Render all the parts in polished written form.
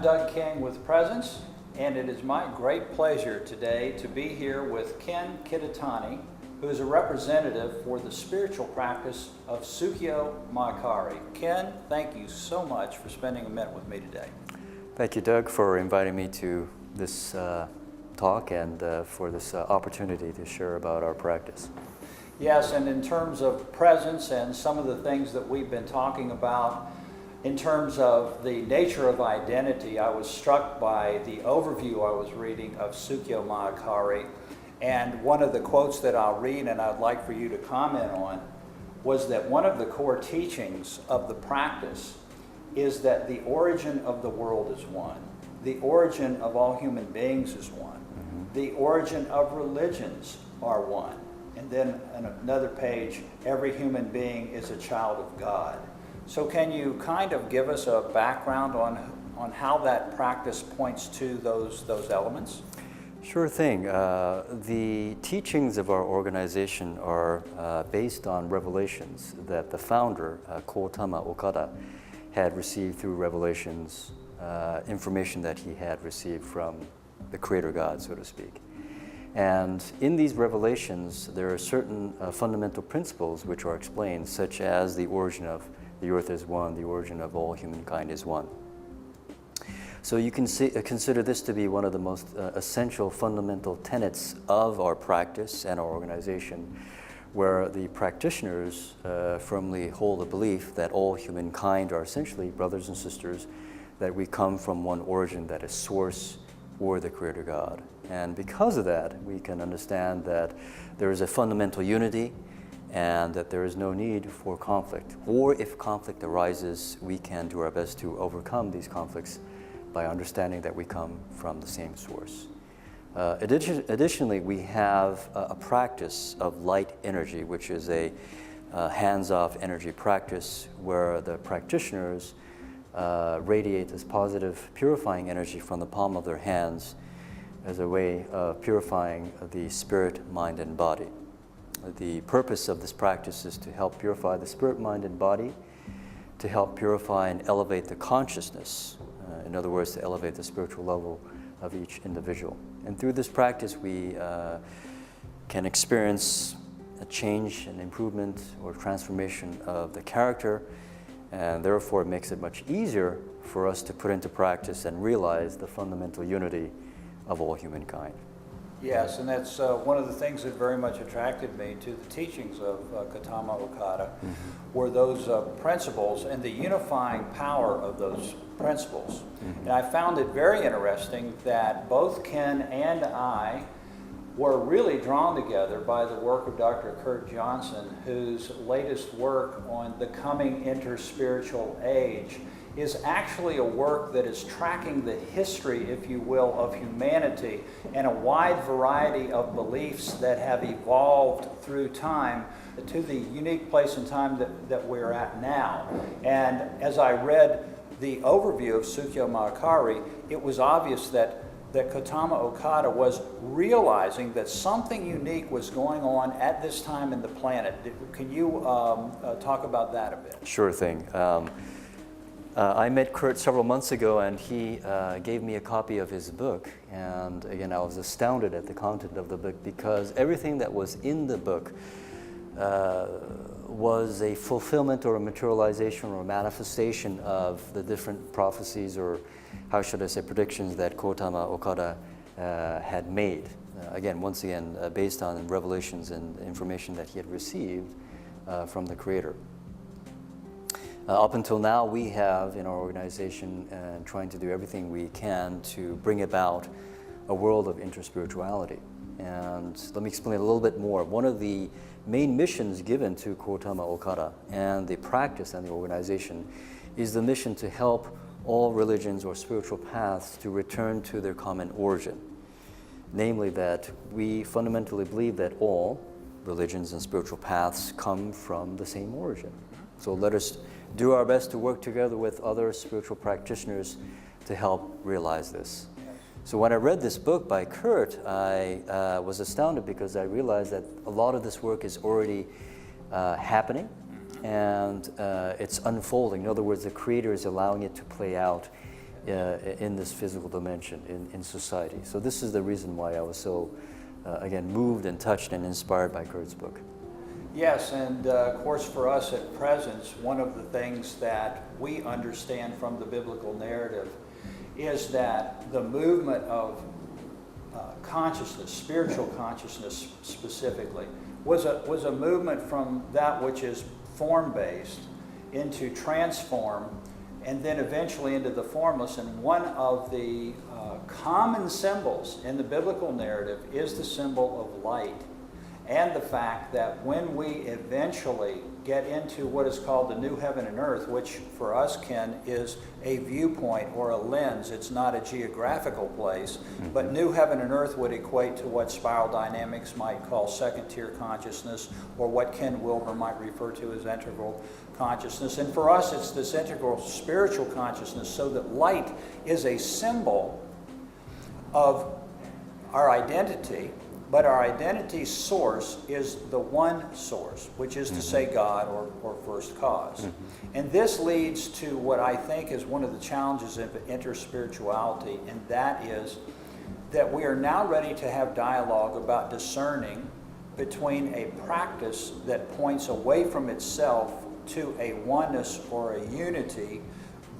Doug King with Presence, and it is my great pleasure today to be here with Ken Kitatani, who is a representative for the spiritual practice of Sukyo Mahakari. Ken, thank you so much for spending a minute with me today. Thank you, Doug, for inviting me to this talk and for this opportunity to share about our practice. Yes, and in terms of presence and some of the things that we've been talking about, in terms of the nature of identity, I was struck by the overview I was reading of Sukyo Mahakari. And one of the quotes that I'll read and I'd like for you to comment on was that one of the core teachings of the practice is that the origin of the world is one. The origin of all human beings is one. The origin of religions are one. And then on another page, every human being is a child of God. So can you kind of give us a background on how that practice points to those elements? Sure thing. The teachings of our organization are based on revelations that the founder, Kotama Okada, had received through revelations, information that he had received from the Creator God, so to speak. And in these revelations, there are certain fundamental principles which are explained, such as the origin of the earth is one, the origin of all humankind is one. So you can consider this to be one of the most essential fundamental tenets of our practice and our organization, where the practitioners firmly hold the belief that all humankind are essentially brothers and sisters, that we come from one origin, that is Source or the Creator God. And because of that, we can understand that there is a fundamental unity and that there is no need for conflict. Or if conflict arises, we can do our best to overcome these conflicts by understanding that we come from the same source. Additionally, we have a practice of light energy, which is a hands-off energy practice where the practitioners radiate this positive purifying energy from the palm of their hands as a way of purifying the spirit, mind, and body. The purpose of this practice is to help purify the spirit, mind, and body, to help purify and elevate the consciousness, in other words, to elevate the spiritual level of each individual. And through this practice, we can experience a change, an improvement, or transformation of the character, and therefore it makes it much easier for us to put into practice and realize the fundamental unity of all humankind. Yes, and that's one of the things that very much attracted me to the teachings of Kotama Okada were those principles and the unifying power of those principles. And I found it very interesting that both Ken and I were really drawn together by the work of Dr. Kurt Johnson, whose latest work on the coming interspiritual age is actually a work that is tracking the history, if you will, of humanity and a wide variety of beliefs that have evolved through time to the unique place and time that we're at now. And as I read the overview of Sukyo Mahakari, it was obvious that Kotama Okada was realizing that something unique was going on at this time in the planet. Can you talk about that a bit? Sure thing. I met Kurt several months ago, and he gave me a copy of his book. And again, I was astounded at the content of the book because everything that was in the book was a fulfillment or a materialization or a manifestation of the different prophecies, or how should I say, predictions that Kotama Okada had made. Once again, based on revelations and information that he had received from the Creator. Up until now, we have in our organization trying to do everything we can to bring about a world of interspirituality. And let me explain a little bit more. One of the main missions given to Kotama Okada and the practice and the organization is the mission to help all religions or spiritual paths to return to their common origin. Namely, that we fundamentally believe that all religions and spiritual paths come from the same origin. So let us do our best to work together with other spiritual practitioners to help realize this. So when I read this book by Kurt, I was astounded because I realized that a lot of this work is already happening and it's unfolding. In other words, the Creator is allowing it to play out in this physical dimension, in society. So this is the reason why I was so, again, moved and touched and inspired by Kurt's book. Yes, and of course for us at Presence, one of the things that we understand from the biblical narrative is that the movement of consciousness, spiritual consciousness specifically, was a movement from that which is form-based into transform, and then eventually into the formless. And one of the common symbols in the biblical narrative is the symbol of light, and the fact that when we eventually get into what is called the new heaven and earth, which for us, Ken, is a viewpoint or a lens. It's not a geographical place, but new heaven and earth would equate to what spiral dynamics might call second-tier consciousness, or what Ken Wilber might refer to as integral consciousness. And for us, it's this integral spiritual consciousness, so that light is a symbol of our identity, but our identity source is the one source, which is to say God, or first cause. And this leads to what I think is one of the challenges of interspirituality, and that is that we are now ready to have dialogue about discerning between a practice that points away from itself to a oneness or a unity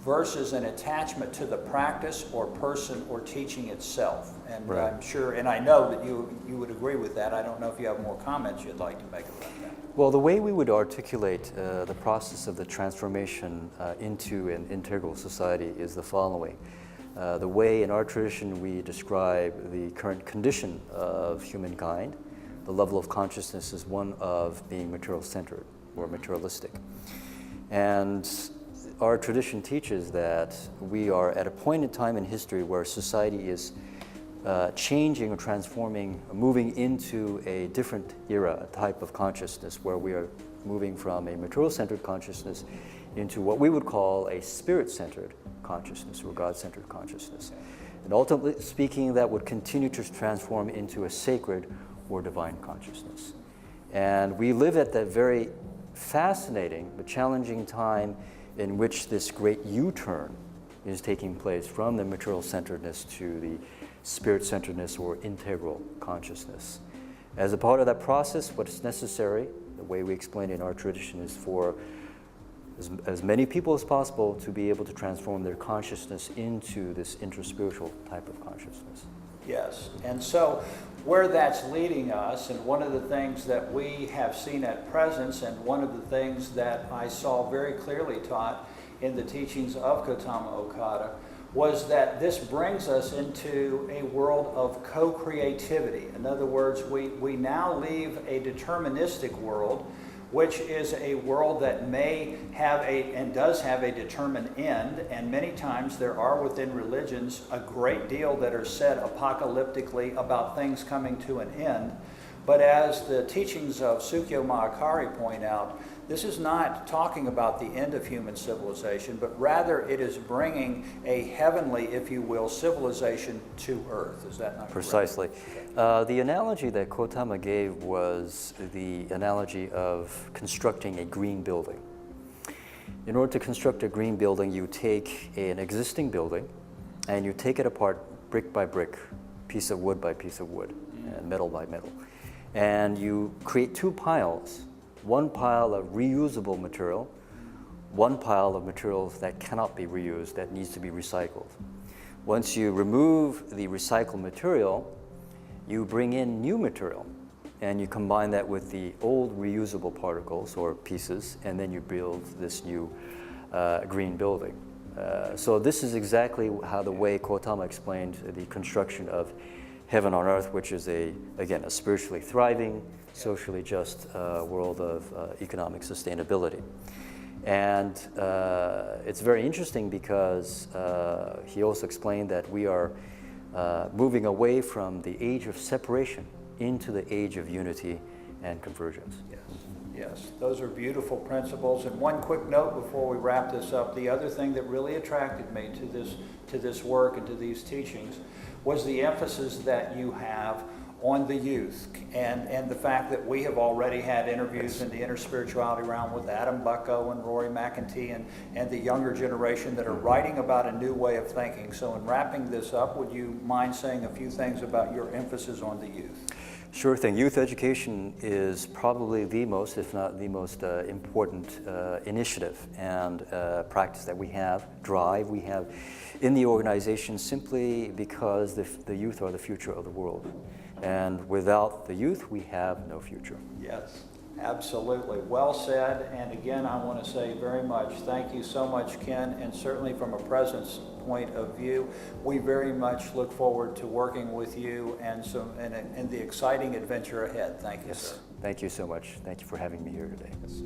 versus an attachment to the practice or person or teaching itself. And right. I'm sure, and I know that you would agree with that. I don't know if you have more comments you'd like to make about that. Well, the way we would articulate the process of the transformation into an integral society is the following. The way in our tradition we describe the current condition of humankind, the level of consciousness is one of being material-centered or materialistic. And our tradition teaches that we are at a point in time in history where society is changing or transforming, moving into a different era, a type of consciousness where we are moving from a material-centered consciousness into what we would call a spirit-centered consciousness or God-centered consciousness. And ultimately speaking, that would continue to transform into a sacred or divine consciousness. And we live at that very fascinating but challenging time in which this great U-turn is taking place from the material-centeredness to the spirit-centeredness or integral consciousness. As a part of that process, what is necessary, the way we explain it in our tradition, is for as many people as possible to be able to transform their consciousness into this interspiritual type of consciousness. Yes, and so where that's leading us, and one of the things that we have seen at Presence, and one of the things that I saw very clearly taught in the teachings of Gautama Okada, was that this brings us into a world of co-creativity. In other words, we now leave a deterministic world, which is a world that may have and does have a determined end, and many times there are within religions a great deal that are said apocalyptically about things coming to an end. But as the teachings of Sukyo Mahakari point out, this is not talking about the end of human civilization, but rather it is bringing a heavenly, if you will, civilization to earth. Is that not correct? Precisely. The analogy that Gautama gave was the analogy of constructing a green building. In order to construct a green building, you take an existing building and you take it apart brick by brick, piece of wood by piece of wood, and metal by metal. And you create two piles. One pile of reusable material, one pile of materials that cannot be reused, that needs to be recycled. Once you remove the recycled material, you bring in new material, and you combine that with the old reusable particles or pieces, and then you build this new green building. So this is exactly how the way Gautama explained the construction of heaven on earth, which is again, a spiritually thriving, socially just world of economic sustainability. And it's very interesting because he also explained that we are moving away from the age of separation into the age of unity and convergence. Yes. Yes, those are beautiful principles. And one quick note before we wrap this up, the other thing that really attracted me to this work and to these teachings was the emphasis that you have on the youth and the fact that we have already had interviews in the interspirituality realm with Adam Bucko and Rory McEntee and the younger generation that are writing about a new way of thinking. So in wrapping this up, would you mind saying a few things about your emphasis on the youth? Sure thing. Youth education is probably the most, if not the most important initiative and practice that we have, drive we have in the organization, simply because the youth are the future of the world. And without the youth, we have no future. Yes, absolutely. Well said. And again, I want to say very much thank you so much, Ken, and certainly from a presence point of view, we very much look forward to working with you and the exciting adventure ahead. Thank you, Yes. sir. Thank you so much. Thank you for having me here today. Yes.